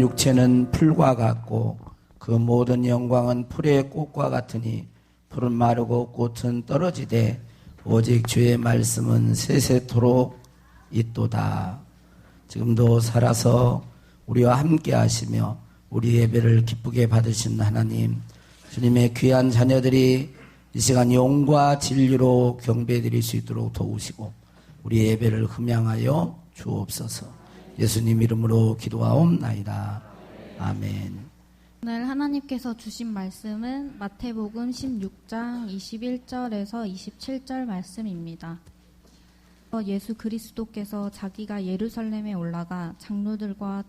육체는 풀과 같고 그 모든 영광은 풀의 꽃과 같으니 풀은 마르고 꽃은 떨어지되 오직 주의 말씀은 세세토록 있도다. 지금도 살아서 우리와 함께 하시며 우리 예배를 기쁘게 받으신 하나님, 주님의 귀한 자녀들이 이 시간 영과 진리로 경배드릴 수 있도록 도우시고 우리 예배를 흠양하여 주옵소서. 예수님 이름으로 기도하옵나이다. 아멘. 오늘 하나님께서 주신 말씀은 마태복음 16장 21절에서 27절 말씀입니다. 예수 그리스도께서 자기가 예루살렘에 올라가 장로들과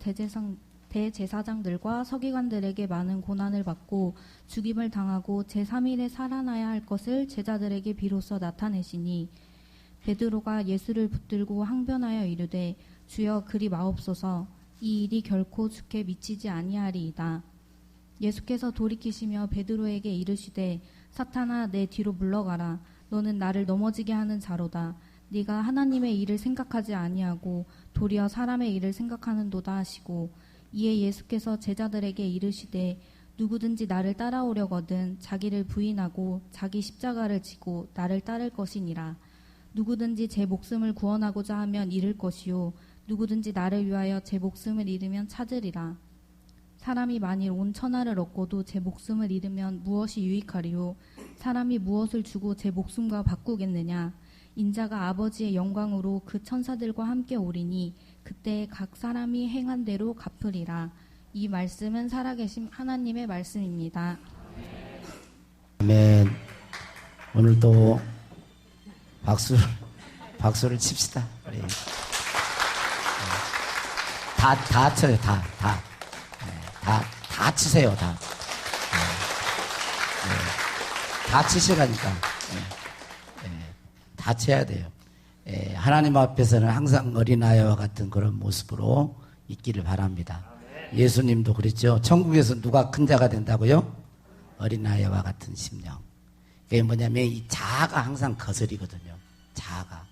대제사장들과 서기관들에게 많은 고난을 받고 죽임을 당하고 제3일에 살아나야 할 것을 제자들에게 비로소 나타내시니 베드로가 예수를 붙들고 항변하여 이르되 주여 그리 마옵소서. 이 일이 결코 주께 미치지 아니하리이다. 예수께서 돌이키시며 베드로에게 이르시되 사탄아 내 뒤로 물러가라. 너는 나를 넘어지게 하는 자로다. 네가 하나님의 일을 생각하지 아니하고 도리어 사람의 일을 생각하는도다 하시고 이에 예수께서 제자들에게 이르시되 누구든지 나를 따라오려거든 자기를 부인하고 자기 십자가를 지고 나를 따를 것이니라. 누구든지 제 목숨을 구원하고자 하면 잃을 것이요 누구든지 나를 위하여 제 목숨을 잃으면 찾으리라. 사람이 만일 온 천하를 얻고도 제 목숨을 잃으면 무엇이 유익하리요? 사람이 무엇을 주고 제 목숨과 바꾸겠느냐? 인자가 아버지의 영광으로 그 천사들과 함께 오리니 그때 각 사람이 행한 대로 갚으리라. 이 말씀은 살아계신 하나님의 말씀입니다. 아멘. 오늘도 박수를 칩시다. 우리. 다 쳐요. 다 치세요. 다 치시라니까. 다 쳐야 돼요. 하나님 앞에서는 항상 어린아이와 같은 그런 모습으로 있기를 바랍니다. 예수님도 그랬죠. 천국에서 누가 큰 자가 된다고요? 어린아이와 같은 심령. 그게 뭐냐면 이 자아가 항상 거슬이거든요. 자아가.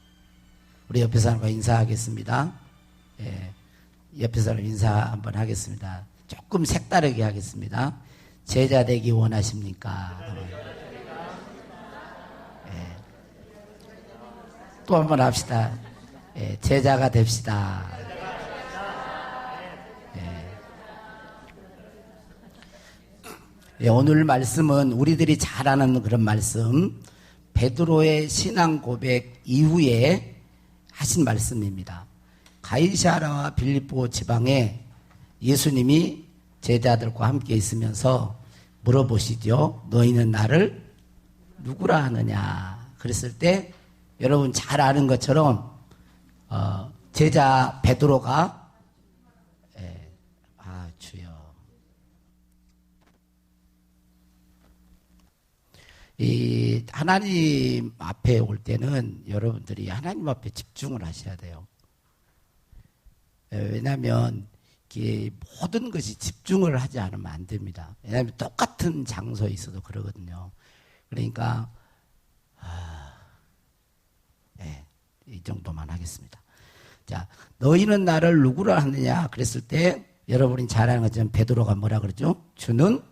우리 옆에 사람과 인사하겠습니다. 옆에 사람 인사 한번 하겠습니다. 조금 색다르게 하겠습니다. 제자 되기 원하십니까? 또 한번 합시다. 제자가 됩시다. 오늘 말씀은 우리들이 잘 아는 그런 말씀, 베드로의 신앙 고백 이후에 하신 말씀입니다. 가이사랴와 빌립보 지방에 예수님이 제자들과 함께 있으면서 물어보시죠. 너희는 나를 누구라 하느냐? 그랬을 때 여러분 잘 아는 것처럼 제자 베드로가 주여 이 하나님 앞에 올 때는 여러분들이 하나님 앞에 집중을 하셔야 돼요. 왜냐하면 모든 것이 집중을 하지 않으면 안 됩니다. 왜냐하면 똑같은 장소에 있어도 그러거든요. 그러니까 이 정도만 하겠습니다. 자, 너희는 나를 누구라 하느냐 그랬을 때 여러분이 잘 아는 것처럼 베드로가 뭐라 그러죠? 주는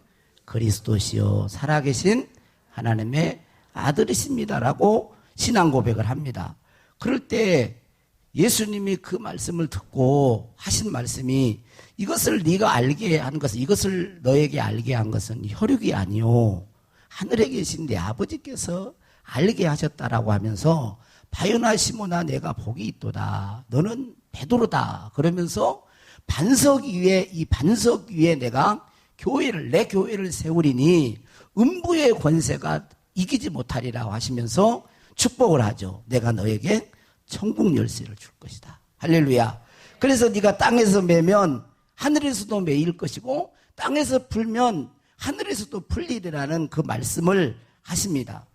그리스도시요 살아계신 하나님의 아들이십니다라고 신앙 고백을 합니다. 그럴 때 예수님이 그 말씀을 듣고 하신 말씀이 이것을 네가 알게 한 것은 이것을 너에게 알게 한 것은 혈육이 아니요 하늘에 계신 내 아버지께서 알게 하셨다라고 하면서 바요나 시모나 내가 복이 있도다. 너는 베드로다. 그러면서 반석 위에 내가 내 교회를 세우리니 음부의 권세가 이기지 못하리라고 하시면서 축복을 하죠. 내가 너에게 천국 열쇠를 줄 것이다. 할렐루야. 그래서 네가 땅에서 매면 하늘에서도 매일 것이고 땅에서 풀면 하늘에서도 풀리리라는 그 말씀을 하십니다.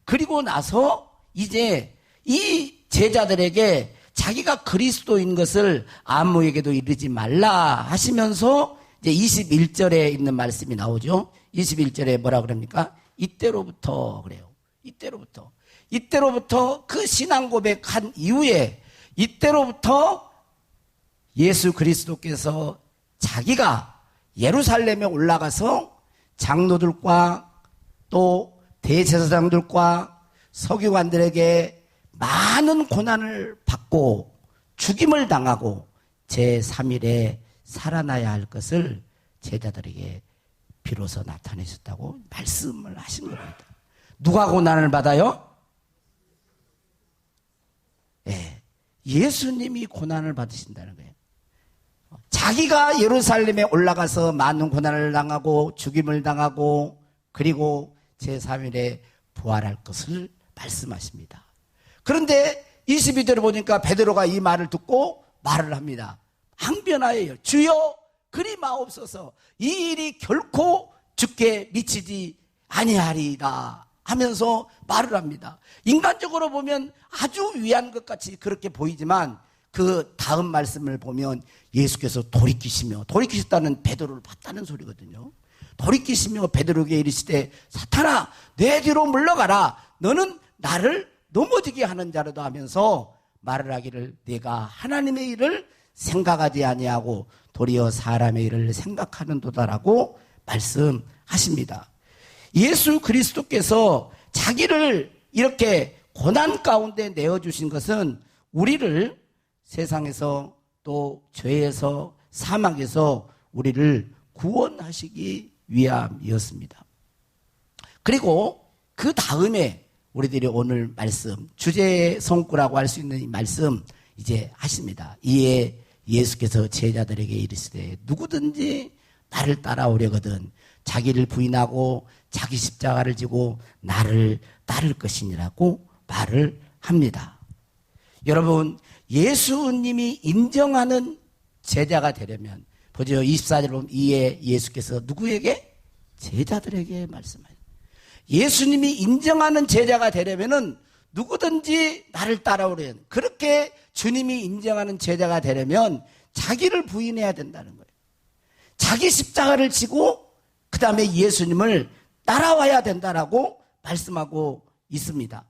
그리고 나서 이제 이 제자들에게 자기가 그리스도인 것을 아무에게도 이르지 말라 하시면서 이제 21절에 있는 말씀이 나오죠. 21절에 뭐라 그럽니까? 이때로부터 그래요. 이때로부터 그 신앙 고백한 이후에 이때로부터 예수 그리스도께서 자기가 예루살렘에 올라가서 장로들과 또 대제사장들과 서기관들에게 많은 고난을 받고 죽임을 당하고 제3일에 살아나야 할 것을 제자들에게 비로소 나타내셨다고 말씀을 하신 겁니다. 누가 고난을 받아요? 예, 예수님이 고난을 받으신다는 거예요. 자기가 예루살렘에 올라가서 많은 고난을 당하고 죽임을 당하고 그리고 제3일에 부활할 것을 말씀하십니다. 그런데 22절을 보니까 베드로가 이 말을 듣고 말을 합니다. 항변하여요. 주여 그리 마옵소서. 이 일이 결코 주께 미치지 아니하리이다 하면서 말을 합니다. 인간적으로 보면 아주 위한 것 같이 그렇게 보이지만 그 다음 말씀을 보면 예수께서 돌이키셨다는 베드로를 봤다는 소리거든요. 돌이키시며 베드로에게 이르시되 사탄아 내 뒤로 물러가라. 너는 나를 넘어지게 하는 자로다 하면서 말을 하기를 내가 하나님의 일을 생각하지 아니하고 도리어 사람의 일을 생각하는도다라고 말씀하십니다. 예수 그리스도께서 자기를 이렇게 고난 가운데 내어주신 것은 우리를 세상에서 또 죄에서 사망에서 우리를 구원하시기 위함이었습니다. 그리고 그 다음에 우리들이 오늘 말씀 주제 성구라고 할 수 있는 이 말씀 이제 하십니다. 이에 예수께서 제자들에게 이르시되 누구든지 나를 따라오려거든 자기를 부인하고 자기 십자가를 지고 나를 따를 것이니라고 말을 합니다. 여러분 예수님이 인정하는 제자가 되려면 보죠. 24절 보면 이에 예수께서 누구에게? 제자들에게 말씀하세요. 예수님이 인정하는 제자가 되려면은 누구든지 나를 따라오려. 그렇게 주님이 인정하는 제자가 되려면 자기를 부인해야 된다는 거예요. 자기 십자가를 지고 그 다음에 예수님을 따라와야 된다라고 말씀하고 있습니다.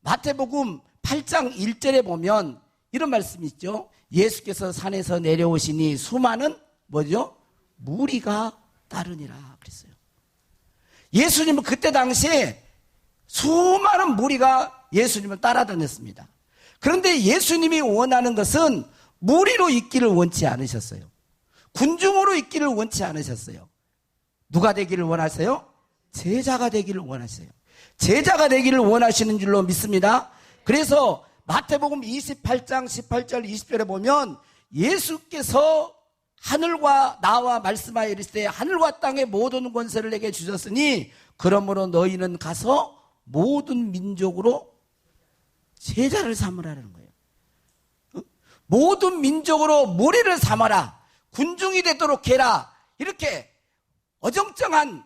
마태복음 8장 1절에 보면 이런 말씀이 있죠. 예수께서 산에서 내려오시니 수많은 뭐죠? 무리가 따르니라 그랬어요. 예수님은 그때 당시에 수많은 무리가 예수님을 따라다녔습니다. 그런데 예수님이 원하는 것은 무리로 있기를 원치 않으셨어요. 군중으로 있기를 원치 않으셨어요. 누가 되기를 원하세요? 제자가 되기를 원하세요. 제자가 되기를 원하시는 줄로 믿습니다. 그래서 마태복음 28장 18절 20절에 보면 예수께서 하늘과 나와 말씀하여 이르시되 하늘과 땅의 모든 권세를 내게 주셨으니 그러므로 너희는 가서 모든 민족으로 제자를 삼으라는 거예요. 모든 민족으로 무리를 삼아라. 군중이 되도록 해라. 이렇게 어정쩡한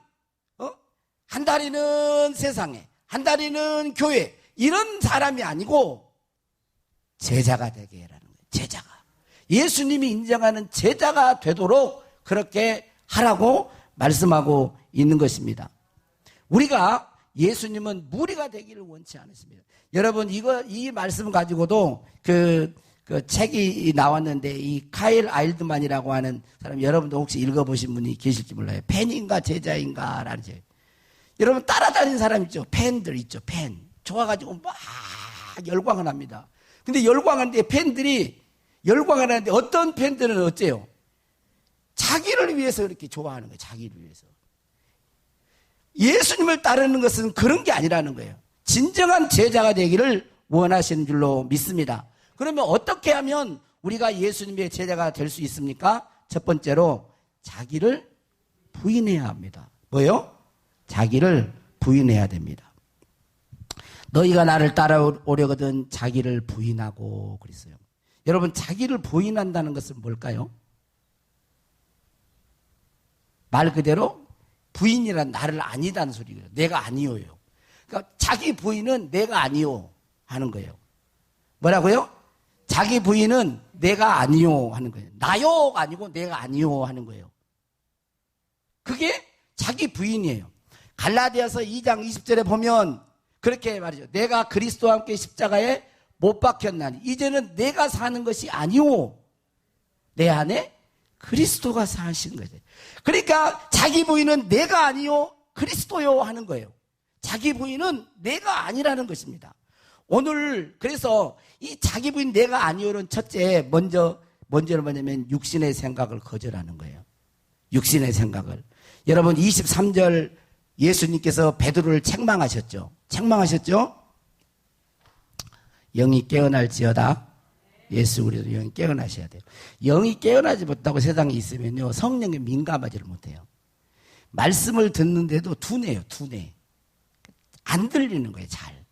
한다리는 세상에 한다리는 교회 이런 사람이 아니고 제자가 되게 해라는 거예요. 제자가. 예수님이 인정하는 제자가 되도록 그렇게 하라고 말씀하고 있는 것입니다. 우리가 예수님은 무리가 되기를 원치 않으십니다. 여러분 이 말씀 가지고도 그 책이 나왔는데 이 카일 아일드만이라고 하는 사람 여러분도 혹시 읽어보신 분이 계실지 몰라요. 팬인가 제자인가 라는 책. 여러분 따라다니는 사람 있죠. 팬들 있죠. 팬. 좋아가지고 막 열광을 합니다. 근데 열광하는데 팬들이 열광을 하는데 어떤 팬들은 어째요? 자기를 위해서 이렇게 좋아하는 거예요. 자기를 위해서. 예수님을 따르는 것은 그런 게 아니라는 거예요. 진정한 제자가 되기를 원하시는 줄로 믿습니다. 그러면 어떻게 하면 우리가 예수님의 제자가 될 수 있습니까? 첫 번째로 자기를 부인해야 합니다. 뭐요? 자기를 부인해야 됩니다. 너희가 나를 따라오려거든 자기를 부인하고 그랬어요. 여러분 자기를 부인한다는 것은 뭘까요? 말 그대로 부인이란 나를 아니다는 소리예요. 내가 아니오요. 그러니까 자기 부인은 내가 아니오 하는 거예요. 뭐라고요? 자기 부인은 내가 아니오 하는 거예요. 나요가 아니고 내가 아니오 하는 거예요. 그게 자기 부인이에요. 갈라디아서 2장 20절에 보면 그렇게 말이죠. 내가 그리스도와 함께 십자가에 못 박혔나니 이제는 내가 사는 것이 아니오 내 안에 그리스도가 사신 거죠. 그러니까 자기 부인은 내가 아니요 그리스도요 하는 거예요. 자기 부인은 내가 아니라는 것입니다. 오늘 그래서 이 자기 부인 내가 아니요는 첫째 먼저는 뭐냐면 육신의 생각을 거절하는 거예요. 육신의 생각을. 여러분 23절 예수님께서 베드로를 책망하셨죠. 책망하셨죠? 영이 깨어날지어다. 예수 그리스도 영이 깨어나셔야 돼요. 영이 깨어나지 못하고 세상에 있으면요 성령에 민감하지를 못해요. 말씀을 듣는데도 둔해요. 둔해. 안 들리는 거예요. 잘.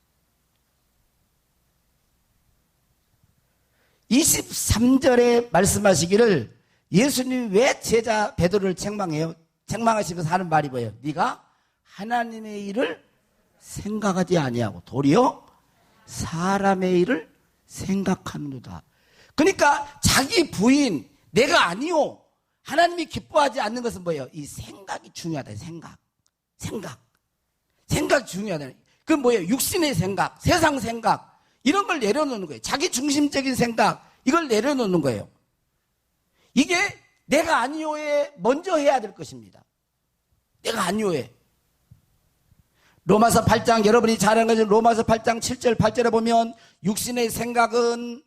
23절에 말씀하시기를 예수님이 왜 제자 베드로를 책망해요? 책망하시면서 하는 말이 뭐예요? 네가 하나님의 일을 생각하지 아니하고 도리어 사람의 일을 생각하는도다. 그러니까 자기 부인 내가 아니요 하나님이 기뻐하지 않는 것은 뭐예요? 이 생각이 중요하다. 생각 중요하다. 그건 뭐예요? 육신의 생각, 세상 생각 이런 걸 내려놓는 거예요. 자기 중심적인 생각 이걸 내려놓는 거예요. 이게 내가 아니요에 먼저 해야 될 것입니다. 내가 아니요에. 로마서 8장 여러분이 잘 아는 것은 로마서 8장 7절 8절에 보면 육신의 생각은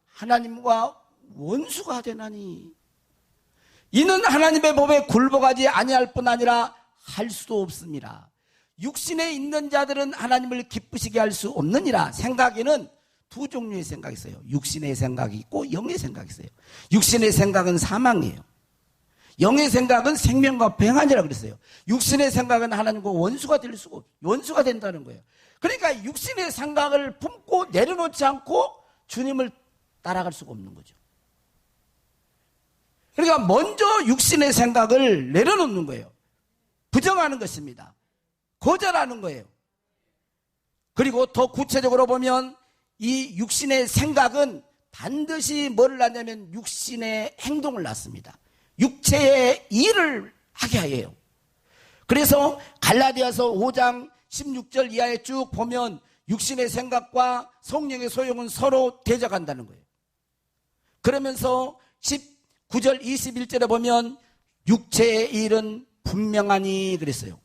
하나님과 원수가 되나니 이는 하나님의 법에 굴복하지 아니할 뿐 아니라 할 수도 없습니다. 육신에 있는 자들은 하나님을 기쁘시게 할 수 없느니라. 생각에는 두 종류의 생각이 있어요. 육신의 생각이 있고 영의 생각이 있어요. 육신의 생각은 사망이에요. 영의 생각은 생명과 평안이라고 그랬어요. 육신의 생각은 하나님과 원수가 될 수가 없어요. 원수가 된다는 거예요. 그러니까 육신의 생각을 품고 내려놓지 않고 주님을 따라갈 수가 없는 거죠. 그러니까 먼저 육신의 생각을 내려놓는 거예요. 부정하는 것입니다. 거절하는 거예요. 그리고 더 구체적으로 보면 이 육신의 생각은 반드시 뭐를 낳냐면 육신의 행동을 낳습니다. 육체의 일을 하게 해요. 그래서 갈라디아서 5장 16절 이하에 쭉 보면 육신의 생각과 성령의 소용은 서로 대적한다는 거예요. 그러면서 19절 21절에 보면 육체의 일은 분명하니 그랬어요.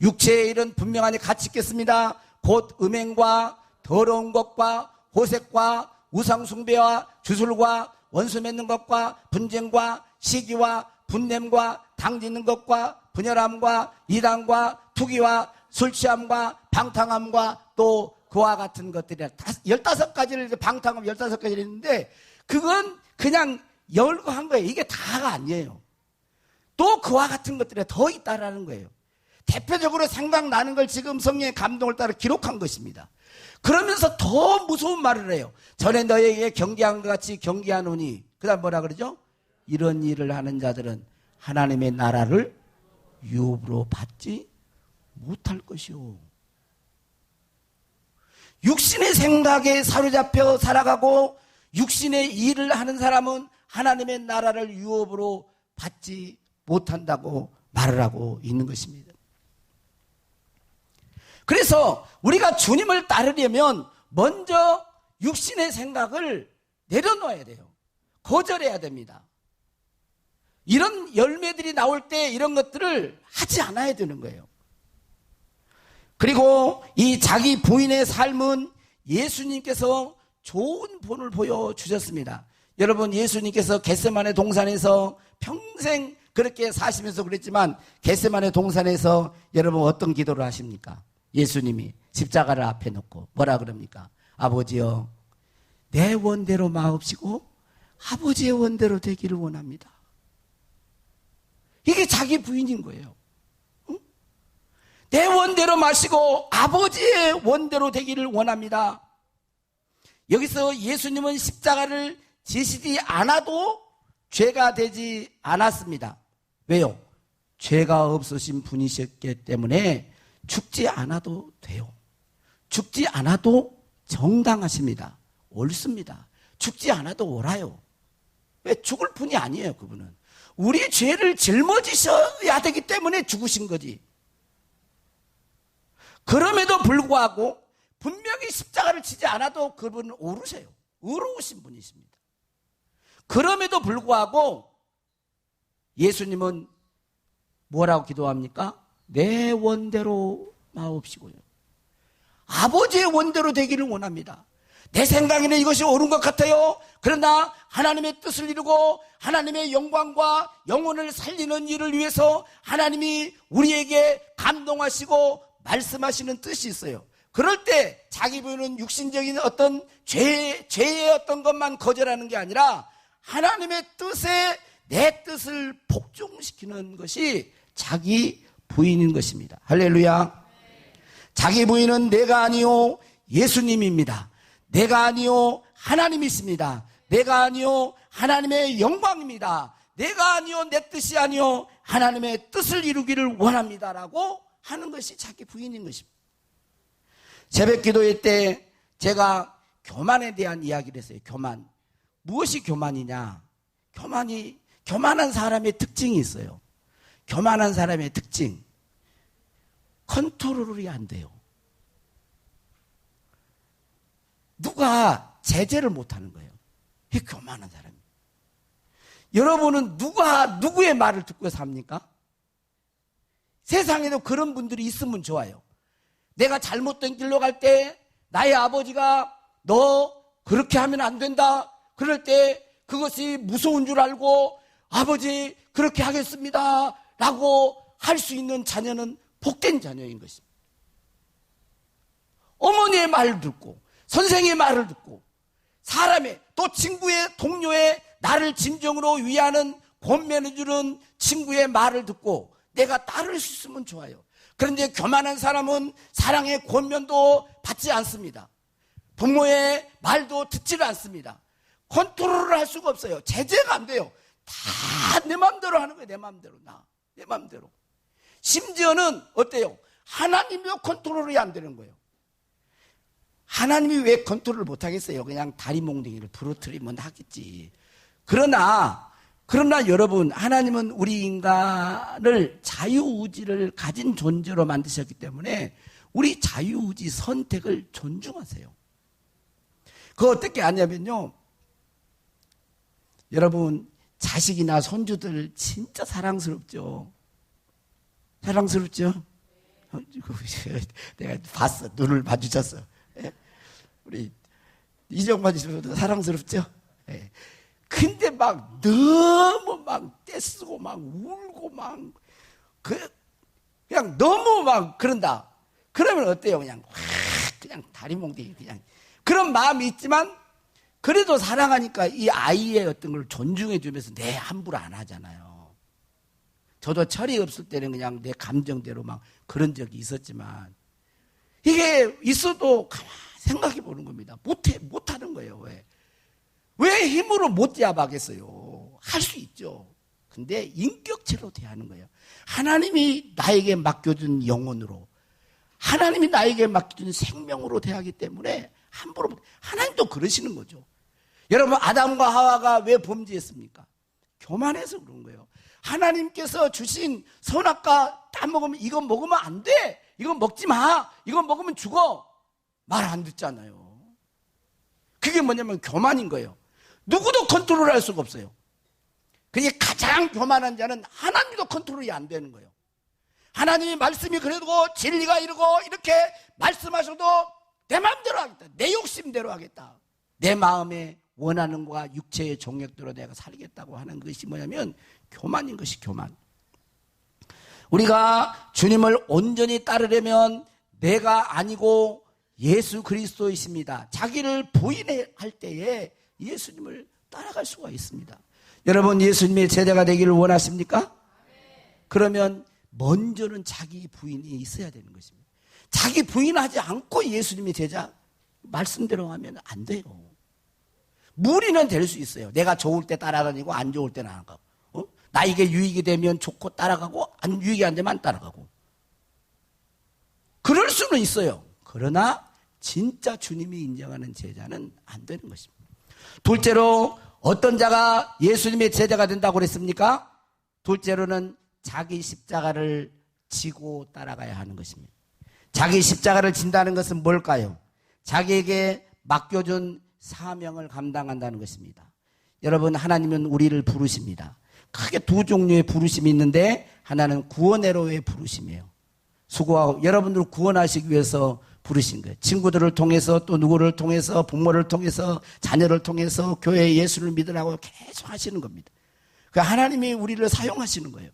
육체의 일은 분명하니 같이 읽겠습니다. 곧 음행과 더러운 것과 호색과 우상숭배와 주술과 원수 맺는 것과 분쟁과 시기와 분냄과 당짓는 것과 분열함과 이단과 투기와 술취함과 방탕함과 또 그와 같은 것들이라 15가지를 방탕함 15가지를 했는데 그건 그냥 열거한 거예요. 이게 다가 아니에요. 또 그와 같은 것들이 더 있다라는 거예요. 대표적으로 생각나는 걸 지금 성령의 감동을 따라 기록한 것입니다. 그러면서 더 무서운 말을 해요. 전에 너에게 경계한 것 같이 경계하노니 그 다음 뭐라 그러죠? 이런 일을 하는 자들은 하나님의 나라를 유업으로 받지 못할 것이요. 육신의 생각에 사로잡혀 살아가고 육신의 일을 하는 사람은 하나님의 나라를 유업으로 받지 못한다고 말을 하고 있는 것입니다. 그래서 우리가 주님을 따르려면 먼저 육신의 생각을 내려놓아야 돼요. 거절해야 됩니다. 이런 열매들이 나올 때 이런 것들을 하지 않아야 되는 거예요. 그리고 이 자기 부인의 삶은 예수님께서 좋은 본을 보여주셨습니다. 여러분 예수님께서 겟세마네 동산에서 평생 그렇게 사시면서 그랬지만 겟세마네 동산에서 여러분 어떤 기도를 하십니까? 예수님이 십자가를 앞에 놓고 뭐라 그럽니까? 아버지여 내 원대로 마옵시고 아버지의 원대로 되기를 원합니다. 이게 자기 부인인 거예요. 응? 내 원대로 마시고 아버지의 원대로 되기를 원합니다. 여기서 예수님은 십자가를 지시지 않아도 죄가 되지 않았습니다. 왜요? 죄가 없으신 분이셨기 때문에 죽지 않아도 돼요. 죽지 않아도 정당하십니다. 옳습니다. 죽지 않아도 옳아요. 왜? 죽을 분이 아니에요. 그분은 우리 죄를 짊어지셔야 되기 때문에 죽으신 거지. 그럼에도 불구하고 분명히 십자가를 지지 않아도 그분은 옳으세요. 의로우신 분이십니다. 그럼에도 불구하고 예수님은 뭐라고 기도합니까? 내 원대로 마옵시고요. 아버지의 원대로 되기를 원합니다. 내 생각에는 이것이 옳은 것 같아요. 그러나 하나님의 뜻을 이루고 하나님의 영광과 영혼을 살리는 일을 위해서 하나님이 우리에게 감동하시고 말씀하시는 뜻이 있어요. 그럴 때 자기 부인은 육신적인 어떤 죄의 어떤 것만 거절하는 게 아니라 하나님의 뜻에 내 뜻을 복종시키는 것이 자기 부인인 것입니다. 할렐루야. 자기 부인은 내가 아니요 예수님입니다. 내가 아니요 하나님이십니다. 내가 아니요 하나님의 영광입니다. 내가 아니요 내 뜻이 아니요 하나님의 뜻을 이루기를 원합니다라고 하는 것이 자기 부인인 것입니다. 새벽 기도회 때 제가 교만에 대한 이야기를 했어요. 교만. 무엇이 교만이냐? 교만한 사람의 특징이 있어요. 교만한 사람의 특징. 컨트롤이 안 돼요. 누가 제재를 못하는 거예요. 이 교만한 사람이. 여러분은 누구의 말을 듣고 삽니까? 세상에도 그런 분들이 있으면 좋아요. 내가 잘못된 길로 갈 때 나의 아버지가 너 그렇게 하면 안 된다. 그럴 때 그것이 무서운 줄 알고 아버지 그렇게 하겠습니다 라고 할 수 있는 자녀는 복된 자녀인 것입니다. 어머니의 말을 듣고 선생의 말을 듣고 사람의 또 친구의 동료의 나를 진정으로 위하는 권면해주는 친구의 말을 듣고 내가 따를 수 있으면 좋아요. 그런데 교만한 사람은 사랑의 권면도 받지 않습니다. 부모의 말도 듣지를 않습니다. 컨트롤을 할 수가 없어요. 제재가 안 돼요. 다 내 마음대로 하는 거예요. 내 마음대로. 내 마음대로. 심지어는 어때요? 하나님도 컨트롤이 안 되는 거예요. 하나님이 왜 컨트롤을 못 하겠어요? 그냥 다리 몽둥이를 부러뜨리면 하겠지. 그러나 여러분, 하나님은 우리 인간을 자유의지를 가진 존재로 만드셨기 때문에 우리 자유의지 선택을 존중하세요. 그거 어떻게 아냐면요. 여러분, 자식이나 손주들 진짜 사랑스럽죠? 사랑스럽죠? 내가 봤어. 눈을 마주쳤어. 우리 이정만 씨도 사랑스럽죠? 근데 막 너무 막 떼쓰고 막 울고 막 그냥 너무 막 그런다. 그러면 어때요? 그냥 다리 몽둥이 그냥 그런 마음이 있지만 그래도 사랑하니까 이 아이의 어떤 걸 존중해 주면서 내 함부로 안 하잖아요. 저도 철이 없을 때는 그냥 내 감정대로 막 그런 적이 있었지만 이게 있어도 가만히 생각해 보는 겁니다. 못하는 거예요. 왜 힘으로 못 잡아겠어요? 할 수 있죠. 근데 인격체로 대하는 거예요. 하나님이 나에게 맡겨준 영혼으로, 하나님이 나에게 맡겨준 생명으로 대하기 때문에 함부로 하나님도 그러시는 거죠. 여러분, 아담과 하와가 왜 범죄했습니까? 교만해서 그런 거예요. 하나님께서 주신 선악과 다 먹으면 이건 먹으면 안 돼. 이건 먹지 마. 이건 먹으면 죽어. 말 안 듣잖아요. 그게 뭐냐면 교만인 거예요. 누구도 컨트롤할 수가 없어요. 그게 가장 교만한 자는 하나님도 컨트롤이 안 되는 거예요. 하나님의 말씀이 그래도 진리가 이르고 이렇게 말씀하셔도 내 마음대로 하겠다. 내 욕심대로 하겠다. 내 마음에 원하는 것과 육체의 정욕대로 내가 살겠다고 하는 것이 뭐냐면 교만인 것이 교만. 우리가 주님을 온전히 따르려면 내가 아니고 예수 그리스도이십니다. 자기를 부인할 때에 예수님을 따라갈 수가 있습니다. 여러분, 예수님의 제자가 되기를 원하십니까? 그러면 먼저는 자기 부인이 있어야 되는 것입니다. 자기 부인하지 않고 예수님의 제자 말씀대로 하면 안 돼요. 무리는 될 수 있어요. 내가 좋을 때 따라다니고 안 좋을 때는 안 가고, 나에게 유익이 되면 좋고 따라가고 유익이 안 되면 안 따라가고 그럴 수는 있어요. 그러나 진짜 주님이 인정하는 제자는 안 되는 것입니다. 둘째로 어떤 자가 예수님의 제자가 된다고 그랬습니까? 둘째로는 자기 십자가를 지고 따라가야 하는 것입니다. 자기 십자가를 진다는 것은 뭘까요? 자기에게 맡겨준 사명을 감당한다는 것입니다. 여러분, 하나님은 우리를 부르십니다. 크게 두 종류의 부르심이 있는데 하나는 구원회로의 부르심이에요. 수고하고 여러분들을 구원하시기 위해서 부르신 거예요. 친구들을 통해서 또 누구를 통해서 부모를 통해서 자녀를 통해서 교회에 예수를 믿으라고 계속 하시는 겁니다. 하나님이 우리를 사용하시는 거예요.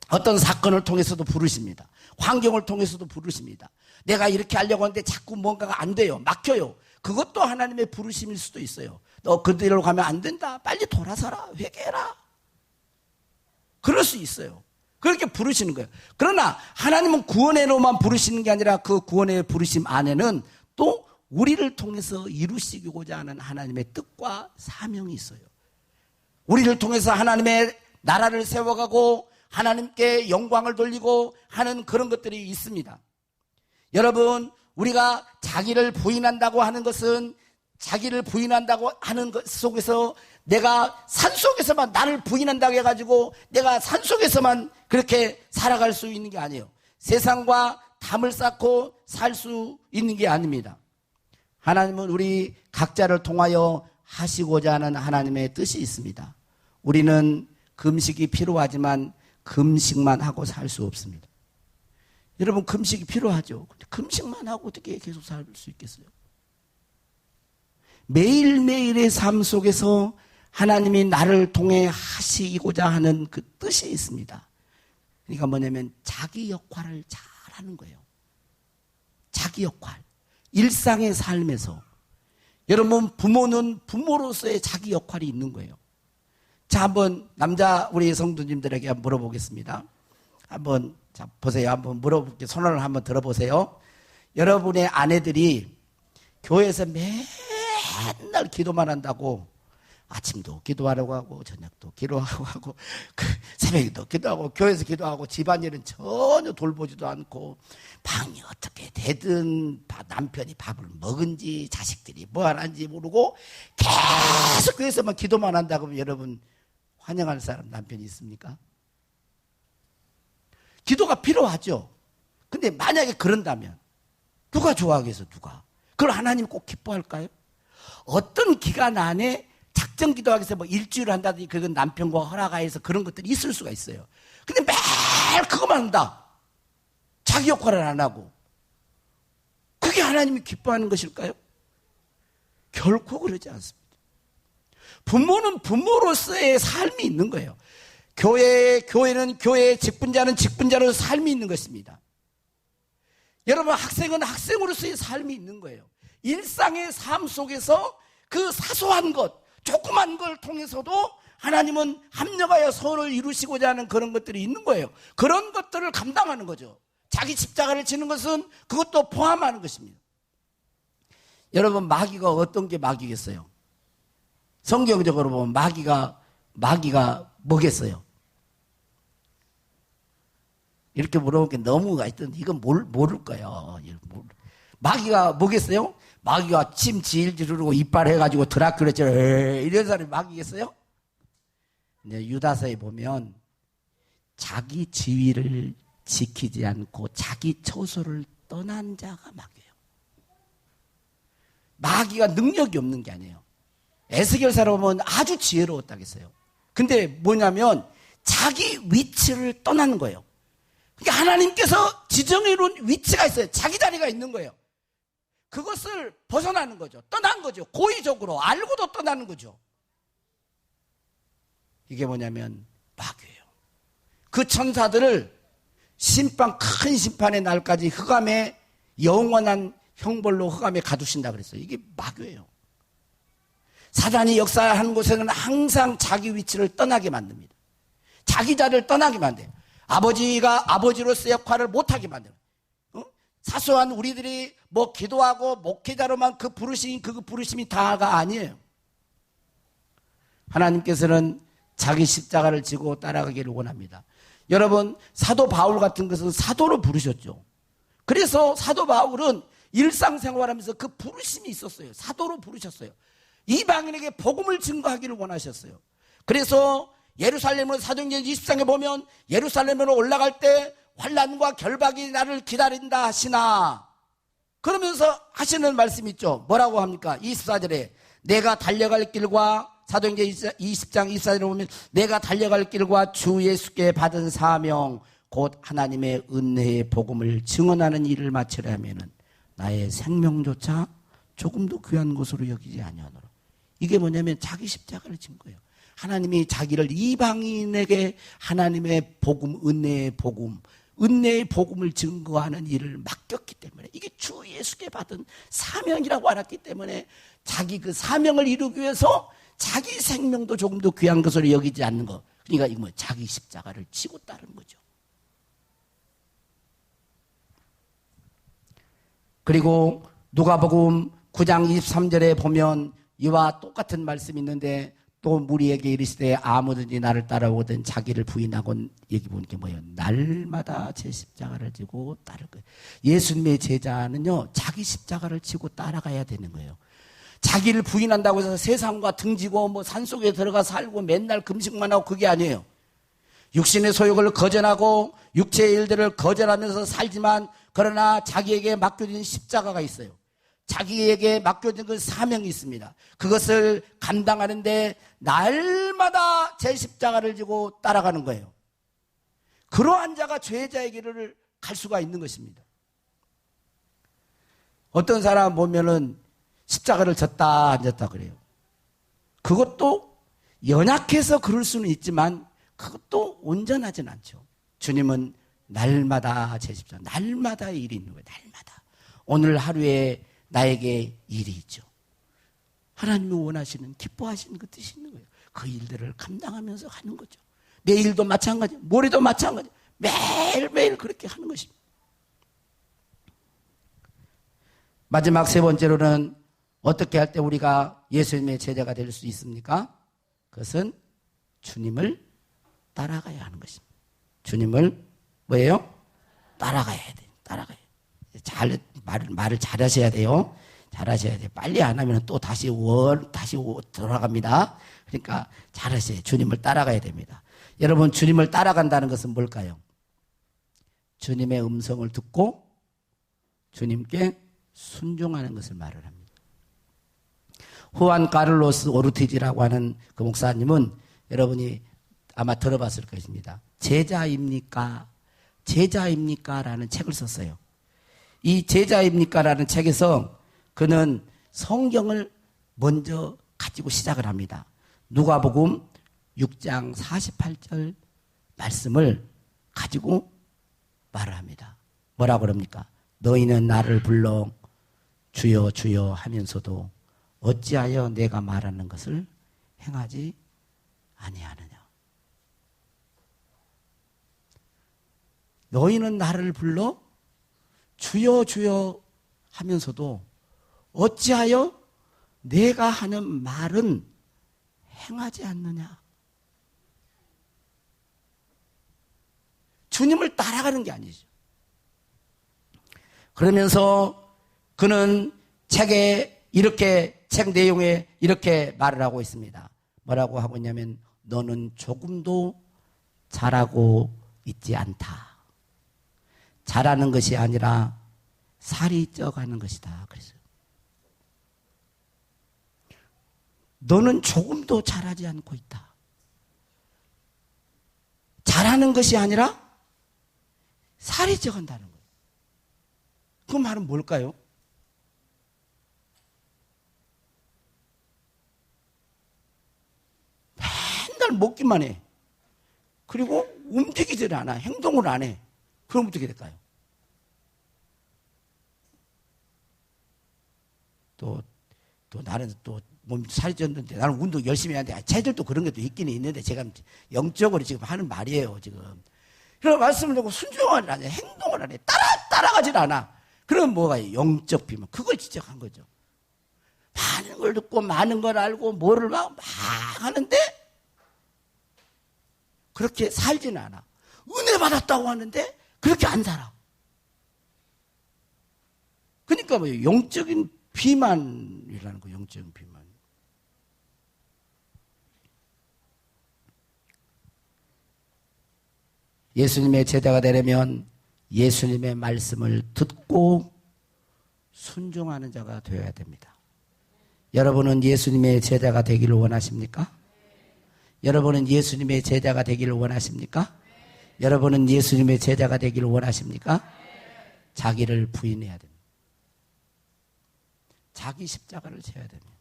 어떤 사건을 통해서도 부르십니다. 환경을 통해서도 부르십니다. 내가 이렇게 하려고 하는데 자꾸 뭔가가 안 돼요. 막혀요. 그것도 하나님의 부르심일 수도 있어요. 너 그대로 가면 안 된다. 빨리 돌아서라. 회개해라. 그럴 수 있어요. 그렇게 부르시는 거예요. 그러나 하나님은 구원회로만 부르시는 게 아니라 그 구원의 부르심 안에는 또 우리를 통해서 이루시고자 하는 하나님의 뜻과 사명이 있어요. 우리를 통해서 하나님의 나라를 세워가고 하나님께 영광을 돌리고 하는 그런 것들이 있습니다. 여러분, 우리가 자기를 부인한다고 하는 것은 자기를 부인한다고 하는 것 속에서 내가 산속에서만 나를 부인한다고 해가지고 내가 산속에서만 그렇게 살아갈 수 있는 게 아니에요. 세상과 담을 쌓고 살 수 있는 게 아닙니다. 하나님은 우리 각자를 통하여 하시고자 하는 하나님의 뜻이 있습니다. 우리는 금식이 필요하지만 금식만 하고 살 수 없습니다. 여러분, 금식이 필요하죠. 근데 금식만 하고 어떻게 계속 살 수 있겠어요? 매일매일의 삶 속에서 하나님이 나를 통해 하시고자 하는 그 뜻이 있습니다. 그러니까 뭐냐면 자기 역할을 잘하는 거예요. 자기 역할. 일상의 삶에서. 여러분, 부모는 부모로서의 자기 역할이 있는 거예요. 자, 한번 남자 우리 성도님들에게 한번 물어보겠습니다. 한번 자 보세요. 한번 물어볼게요. 손을 한번 들어보세요. 여러분의 아내들이 교회에서 맨날 기도만 한다고 아침도 기도하라고 하고 저녁도 기도하고 하고 새벽에도 기도하고 교회에서 기도하고 집안일은 전혀 돌보지도 않고 방이 어떻게 되든 남편이 밥을 먹은지 자식들이 뭐 하는지 모르고 계속 교회에서만 기도만 한다고 하면 여러분 환영할 사람 남편이 있습니까? 기도가 필요하죠. 근데 만약에 그런다면 누가 좋아하겠어? 누가? 그걸 하나님 꼭 기뻐할까요? 어떤 기간 안에 작정 기도하기 위해서 뭐 일주일 한다든지 그건 남편과 허락하에서 그런 것들이 있을 수가 있어요. 근데 매일 그것만 한다. 자기 역할을 안 하고. 그게 하나님이 기뻐하는 것일까요? 결코 그러지 않습니다. 부모는 부모로서의 삶이 있는 거예요. 교회는 교회, 직분자는 직분자로서 삶이 있는 것입니다. 여러분, 학생은 학생으로서의 삶이 있는 거예요. 일상의 삶 속에서 그 사소한 것, 조그만 걸 통해서도 하나님은 합력하여 선을 이루시고자 하는 그런 것들이 있는 거예요. 그런 것들을 감당하는 거죠. 자기 십자가를 지는 것은 그것도 포함하는 것입니다. 여러분, 마귀가 어떤 게 마귀겠어요? 성경적으로 보면 마귀가 뭐겠어요? 이렇게 물어보는 게 너무 있던데 이건 모를 거예요. 마귀가 뭐겠어요? 마귀가 침 질질르고 이빨 해가지고 드라큘라 이런 사람이 마귀겠어요? 근데 유다서에 보면 자기 지위를 지키지 않고 자기 처소를 떠난 자가 마귀예요. 마귀가 능력이 없는 게 아니에요. 에스겔서로 보면 아주 지혜로웠다겠어요. 근데 뭐냐면 자기 위치를 떠나는 거예요. 그러니까 하나님께서 지정해 놓은 위치가 있어요. 자기 자리가 있는 거예요. 그것을 벗어나는 거죠. 떠난 거죠. 고의적으로 알고도 떠나는 거죠. 이게 뭐냐면 마귀예요. 그 천사들을 큰 심판의 날까지 흑암에 영원한 형벌로 흑암에 가두신다 그랬어요. 이게 마귀예요. 사단이 역사하는 곳에는 항상 자기 위치를 떠나게 만듭니다. 자기 자리를 떠나게 만들어요. 아버지가 아버지로서의 역할을 못하게 만들어요. 사소한 우리들이 뭐 기도하고 목회자로만 그 부르심이 다가 아니에요. 하나님께서는 자기 십자가를 지고 따라가기를 원합니다. 여러분, 사도 바울 같은 것은 사도로 부르셨죠. 그래서 사도 바울은 일상생활하면서 그 부르심이 있었어요. 사도로 부르셨어요. 이방인에게 복음을 증거하기를 원하셨어요. 그래서 예루살렘으로 사도행전 23장에 보면 예루살렘으로 올라갈 때 환난과 결박이 나를 기다린다 하시나 그러면서 하시는 말씀이 있죠. 뭐라고 합니까? 24절에 내가 달려갈 길과 사도행전 20장 24절에 보면 내가 달려갈 길과 주 예수께 받은 사명 곧 하나님의 은혜의 복음을 증언하는 일을 마치려면은 나의 생명조차 조금도 귀한 것으로 여기지 아니하노라. 이게 뭐냐면 자기 십자가를 진 거예요. 하나님이 자기를 이방인에게 하나님의 복음, 은혜의 복음을 증거하는 일을 맡겼기 때문에 이게 주 예수께 받은 사명이라고 알았기 때문에 자기 그 사명을 이루기 위해서 자기 생명도 조금도 귀한 것으로 여기지 않는 거. 그러니까 이거 뭐 자기 십자가를 지고 따르는 거죠. 그리고 누가복음 9장 23절에 보면 이와 똑같은 말씀이 있는데 또 무리에게 이르시되 아무든지 나를 따라오든 자기를 부인하고 여기 보니까 뭐예요? 날마다 제 십자가를 지고 따를 거예요. 예수님의 제자는요 자기 십자가를 지고 따라가야 되는 거예요. 자기를 부인한다고 해서 세상과 등지고 뭐 산속에 들어가 살고 맨날 금식만 하고 그게 아니에요. 육신의 소욕을 거절하고 육체의 일들을 거절하면서 살지만 그러나 자기에게 맡겨진 십자가가 있어요. 자기에게 맡겨진 그 사명이 있습니다. 그것을 감당하는데 날마다 제 십자가를 지고 따라가는 거예요. 그러한 자가 죄자의 길을 갈 수가 있는 것입니다. 어떤 사람 보면은 십자가를 졌다 안 졌다 그래요. 그것도 연약해서 그럴 수는 있지만 그것도 온전하진 않죠. 주님은 날마다 제 십자가, 날마다 일이 있는 거예요. 날마다. 오늘 하루에 나에게 일이 있죠. 하나님이 원하시는, 기뻐하시는 그 뜻이 있는 거예요. 그 일들을 감당하면서 하는 거죠. 내일도 마찬가지, 모레도 마찬가지, 매일매일 그렇게 하는 것입니다. 마지막 세 번째로는 어떻게 할 때 우리가 예수님의 제자가 될 수 있습니까? 그것은 주님을 따라가야 하는 것입니다. 주님을 뭐예요? 따라가야 돼요. 따라가야 돼요. 말을 잘 하셔야 돼요. 잘 하셔야 돼요. 빨리 안 하면 또 다시 돌아갑니다. 그러니까 잘 하셔야 돼요. 주님을 따라가야 됩니다. 여러분, 주님을 따라간다는 것은 뭘까요? 주님의 음성을 듣고 주님께 순종하는 것을 말을 합니다. 후안 카를로스 오르티지라고 하는 그 목사님은 여러분이 아마 들어봤을 것입니다. 제자입니까? 제자입니까? 라는 책을 썼어요. 이 제자입니까? 라는 책에서 그는 성경을 먼저 가지고 시작을 합니다. 누가복음 6장 48절 말씀을 가지고 말을 합니다. 뭐라고 그럽니까? 너희는 나를 불러 주여 주여 하면서도 어찌하여 내가 말하는 것을 행하지 아니하느냐. 너희는 나를 불러 주여 주여 하면서도 어찌하여 내가 하는 말은 행하지 않느냐. 주님을 따라가는 게 아니죠. 그러면서 그는 책 내용에 이렇게 말을 하고 있습니다. 뭐라고 하고 있냐면 너는 조금도 잘하고 있지 않다. 잘하는 것이 아니라 살이 쪄가는 것이다. 그랬어요. 너는 조금도 잘하지 않고 있다. 잘하는 것이 아니라 살이 쪄간다는 거예요. 그 말은 뭘까요? 맨날 먹기만 해. 그리고 움직이질 않아. 행동을 안 해. 그럼 어떻게 될까요? 또 나는 또 몸 살이 쪘는데 나는 운동 열심히 하는데 쟤들도 그런 것도 있기는 있는데 제가 영적으로 지금 하는 말이에요. 지금. 그런 말씀을 듣고 순종을 안 해. 행동을 안 해. 따라가질 않아. 그럼 뭐가 영적 비밀. 그걸 지적한 거죠. 많은 걸 듣고 많은 걸 알고 뭐를 막 하는데 그렇게 살지는 않아. 은혜 받았다고 하는데 그렇게 안 살아. 그러니까 뭐 영적인 비만이라는 거, 영적인 비만. 예수님의 제자가 되려면 예수님의 말씀을 듣고 순종하는 자가 되어야 됩니다. 여러분은 예수님의 제자가 되기를 원하십니까? 여러분은 예수님의 제자가 되기를 원하십니까? 여러분은 예수님의 제자가 되기를 원하십니까? 자기를 부인해야 됩니다. 자기 십자가를 져야 됩니다.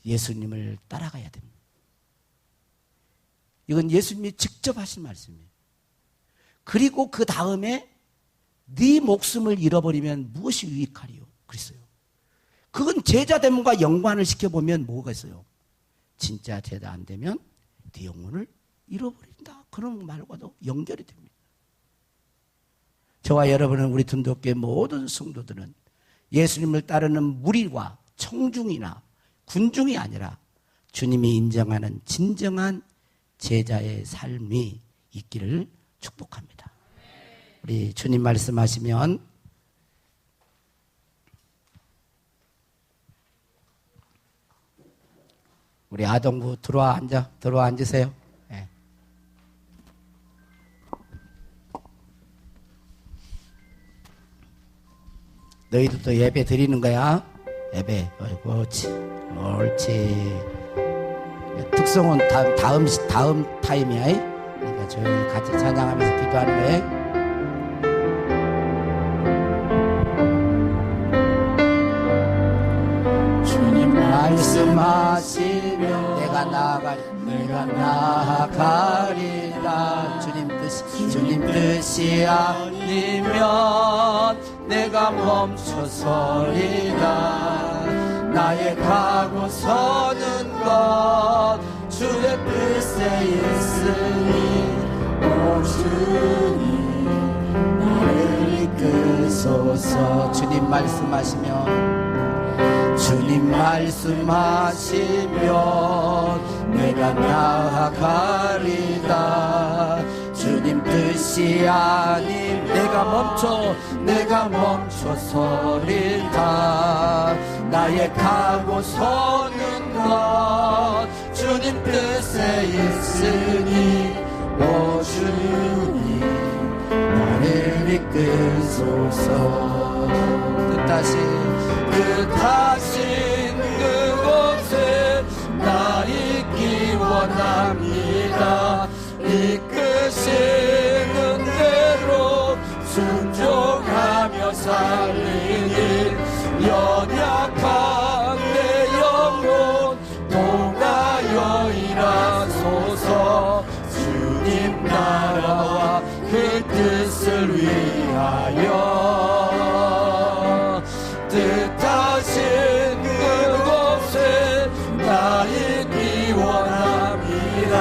예수님을 따라가야 됩니다. 이건 예수님이 직접 하신 말씀이에요. 그리고 그 다음에 네 목숨을 잃어버리면 무엇이 유익하리요? 그랬어요. 그건 제자됨과 연관을 시켜보면 뭐가 있어요? 진짜 제자 안 되면 네 영혼을 잃어버린다. 그런 말과도 연결이 됩니다. 저와 여러분은 우리 tun도교회 모든 성도들은 예수님을 따르는 무리와 청중이나 군중이 아니라 주님이 인정하는 진정한 제자의 삶이 있기를 축복합니다. 우리 주님 말씀하시면 우리 아동부 들어와 앉으세요. 네. 너희들도 예배 드리는 거야. 예배. 옳지. 특성은 다음 타임이야. 그러니까 저희 같이 찬양하면서 기도하는 거예요. 말씀하시며 내가 나아가리라. 주님 뜻이 아니면 내가 멈춰서리라. 나의 가고 서는 것 주의 뜻에 있으니 오 주님 나를 이끄소서. 주님 말씀하시면 내가 나아가리다. 주님 뜻이 아님 내가 멈춰서리다. 나의 가고 서는 것 주님 뜻에 있으니 오 주님 나를 이끄소서. 뜻하신 그곳에 나 있기 원합니다. 이끄시는 대로 순종하며 살리니 연약한 내 영혼 통하여 일하소서. 주님 나라와 그 뜻을 위하여 뜻하신 그곳에 나 있기 원합니다.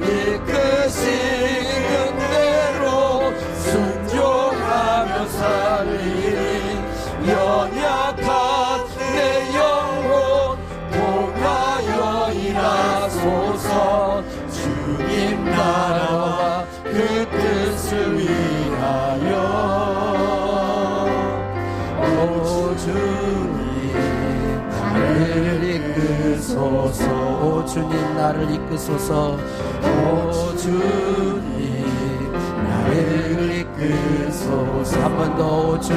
이끄시는 대로 순종하며 살리니 연약한 내 영혼 통하여 일하소서. 주님 나라와 그 뜻을 위하여 오 주님 나를 이끄소서. 오 주님 나를 이끄소서. 오 주님 나를 이끄소서. 한 번 더 오 주님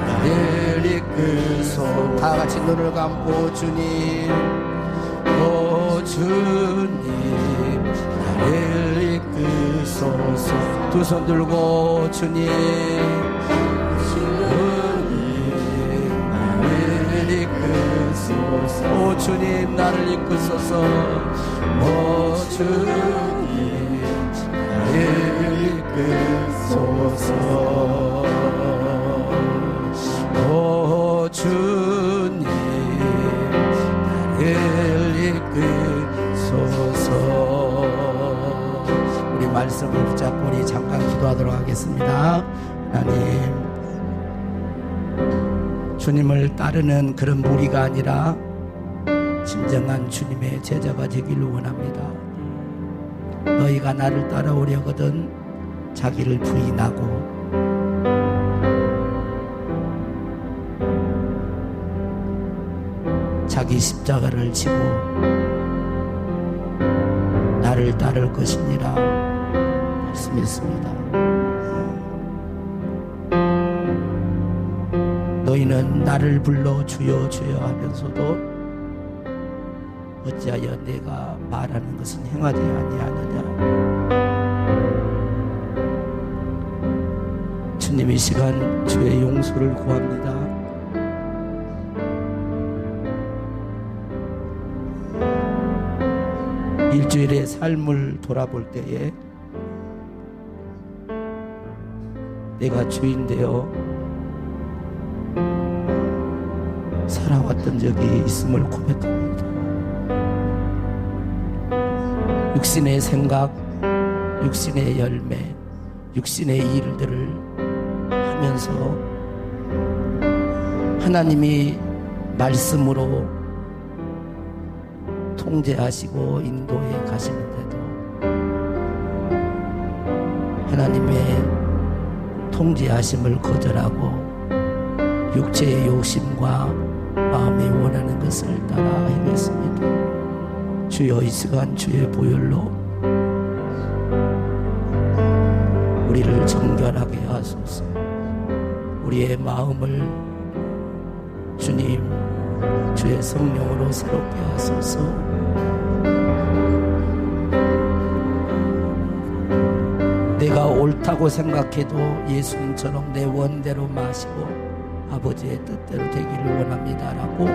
나를 이끄소서. 다 같이 눈을 감고 주님 오 주님 나를 이끄소서. 두 손 들고 주님 나를 이끄소서. 오 주님 나를 이끄소서. 오 주님 나를 이끄소서. 오 주님 나를 이끄소서. 말씀을 붙잡고 우리 잠깐 기도하도록 하겠습니다. 하나님, 주님을 따르는 그런 무리가 아니라 진정한 주님의 제자가 되기를 원합니다. 너희가 나를 따라오려거든 자기를 부인하고 자기 십자가를 지고 나를 따를 것이니라 말씀했습니다. 너희는 나를 불러 주여 주여 하면서도 어찌하여 내가 말하는 것은 행하지 아니하느냐. 주님, 이 시간 주의 용서를 구합니다. 일주일의 삶을 돌아볼 때에 내가 주인 되어 살아왔던 적이 있음을 고백합니다. 육신의 생각, 육신의 열매, 육신의 일들을 하면서 하나님이 말씀으로 통제하시고 인도해 가시는데도 하나님의 통제하심을 거절하고 육체의 욕심과 마음이 원하는 것을 따라 행했습니다. 주여, 이 시간 주의 보혈로 우리를 정결하게 하소서. 우리의 마음을 주님 주의 성령으로 새롭게 하소서. 내가 옳다고 생각해도 예수님처럼 내 원대로 마시고 아버지의 뜻대로 되기를 원합니다라고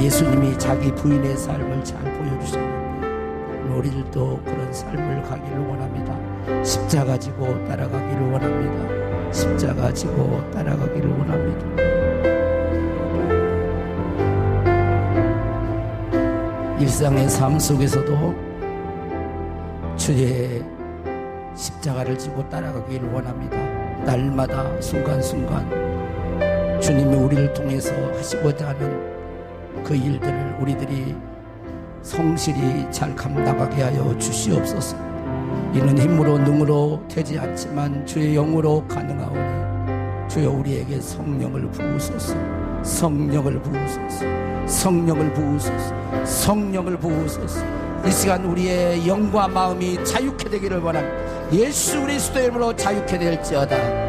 예수님이 자기 부인의 삶을 잘 보여주셨는데 우리들도 그런 삶을 가기를 원합니다. 십자가 지고 따라가기를 원합니다. 십자가 지고 따라가기를 원합니다. 일상의 삶 속에서도 주의 십자가를 지고 따라가기를 원합니다. 날마다 순간순간 주님이 우리를 통해서 하시고자 하는 그 일들을 우리들이 성실히 잘 감당하게 하여 주시옵소서. 이는 힘으로 능으로 되지 않지만 주의 영으로 가능하오니 주여 우리에게 성령을 부으소서. 성령을 부으소서. 성령을 부으소서. 성령을 부으소서. 이 시간 우리의 영과 마음이 자유케 되기를 원합니다. 예수 그리스도의 이름으로 자유케 될지어다.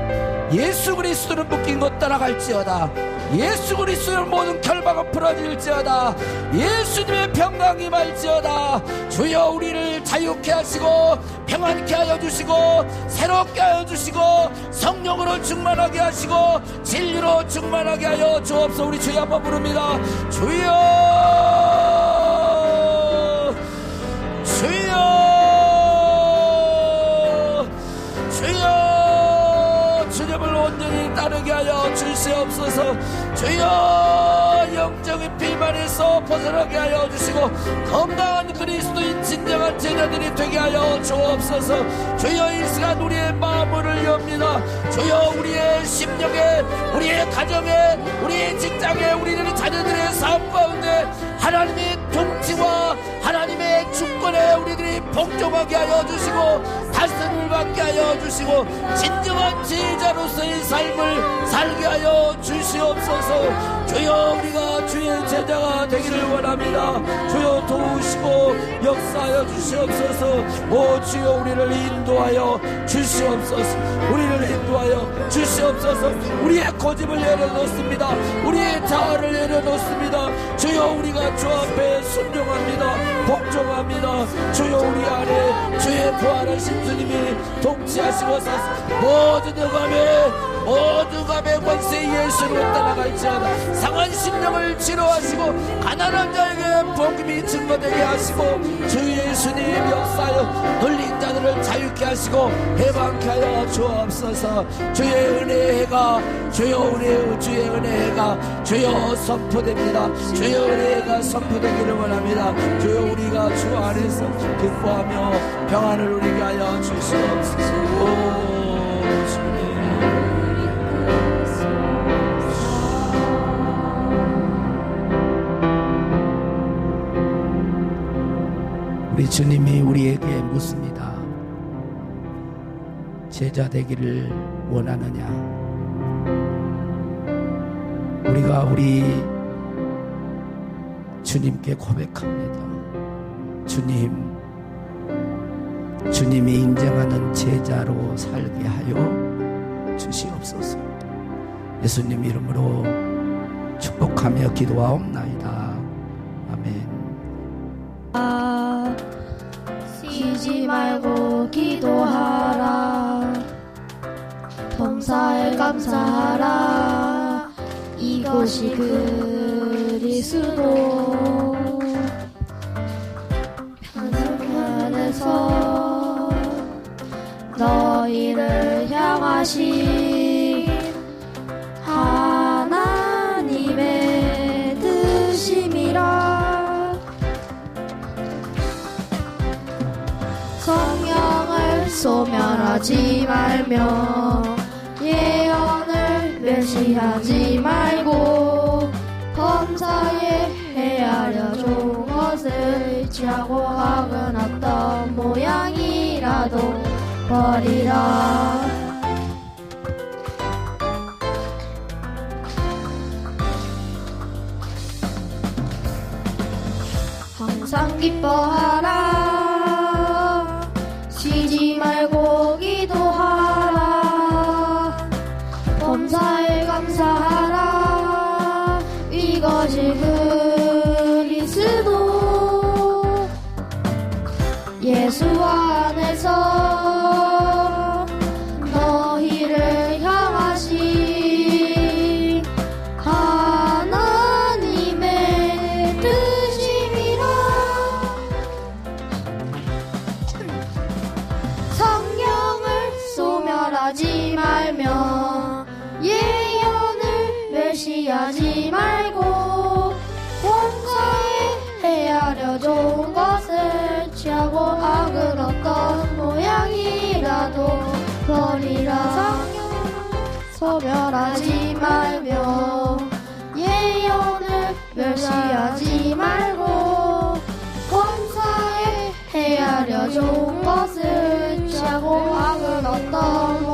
예수 그리스도를 묶인 것 따라갈지어다. 예수 그리스도의 모든 결박은 풀어질지어다. 예수님의 평강이 임할지어다. 주여 우리를 자유케 하시고 평안케 하여 주시고 새롭게 하여 주시고 성령으로 충만하게 하시고 진리로 충만하게 하여 주옵소서. 우리 주여 한번 부릅니다. 주여 주여 주여 주님을 온전히 따르게 하여 주시옵소서. 주여 영적인 비만에서 벗어나게 하여 주시고 건강한 그리스도인 진정한 제자들이 되게 하여 주옵소서. 주여 이 시간 우리의 마음을 엽니다. 주여 우리의 심령에 우리의 가정에 우리의 직장에 우리들의 자녀들의 삶 가운데 하나님의 통치와 하나님의 주권에 우리들이 복종하게 하여 주시고 다스림을 받게 하여 주시고 진정한 제자로서의 삶을 살게 하여 주시옵소서. 주여 우리가 주의 제자가 되기를 원합니다. 주여 도우시고 역사하여 주시옵소서. 오 주여 우리를 인도하여 주시옵소서. 우리를 인도하여 주시옵소서. 우리의 고집을 내려놓습니다. 우리의 자아를 내려놓습니다. 주여 우리가 주 앞에 순종합니다. 복종합니다. 주여 우리 안에 주의 부활하신 주님이 통치하시고 모든 감의 권세 예수로 따라갈지어다. 상한 심령을 치료하시고 가난한 자에게 복음이 증거되게 하시고 주 예수님 역사하여 눌린 자들을 자유케 하시고 해방케 하여 주옵소서. 주의 은혜의 해가 주여 우리의 주의 은혜의 해가 주여 선포됩니다. 주의 은혜의 해가 선포되기를 원합니다. 주여 우리가 주 안에서 기뻐하며 평안을 누리게 하여 주시옵소서. 오 주님 우리 주님이 우리에게 묻습니다. 제자 되기를 원하느냐? 우리가 우리 주님께 고백합니다. 주님이 인정하는 제자로 살게 하여 주시옵소서. 예수님 이름으로 축복하며 기도하옵나이다. 아멘. 쉬지 말고 기도하라. 범사에 감사하라. 이것이 그리스도. 편에서 너희를 향하신 하나님의 뜻임이라. 성령을 소멸하지 말며 예언을 멸시하지 말고 범사에 헤아려 좋은 것을 취하고 악은 어떤 모양이라도 버리라. 항상 기뻐하라. 쉬지 말고 기도하라. 범사에 감사하라. 이것이 그리스도. 예수 안에서 너희를 향하신 하나님의 뜻임이라. 성령을 소멸하지 말며 예언을 멸시하지 말고 범사에 헤아려 좋은 것을 취하고 악을 어떤 모양이라도 버리라. 소멸하지 말며 예언을 멸시하지 말고 범사에 헤아려 좋은 것을 취하고 악을 어떤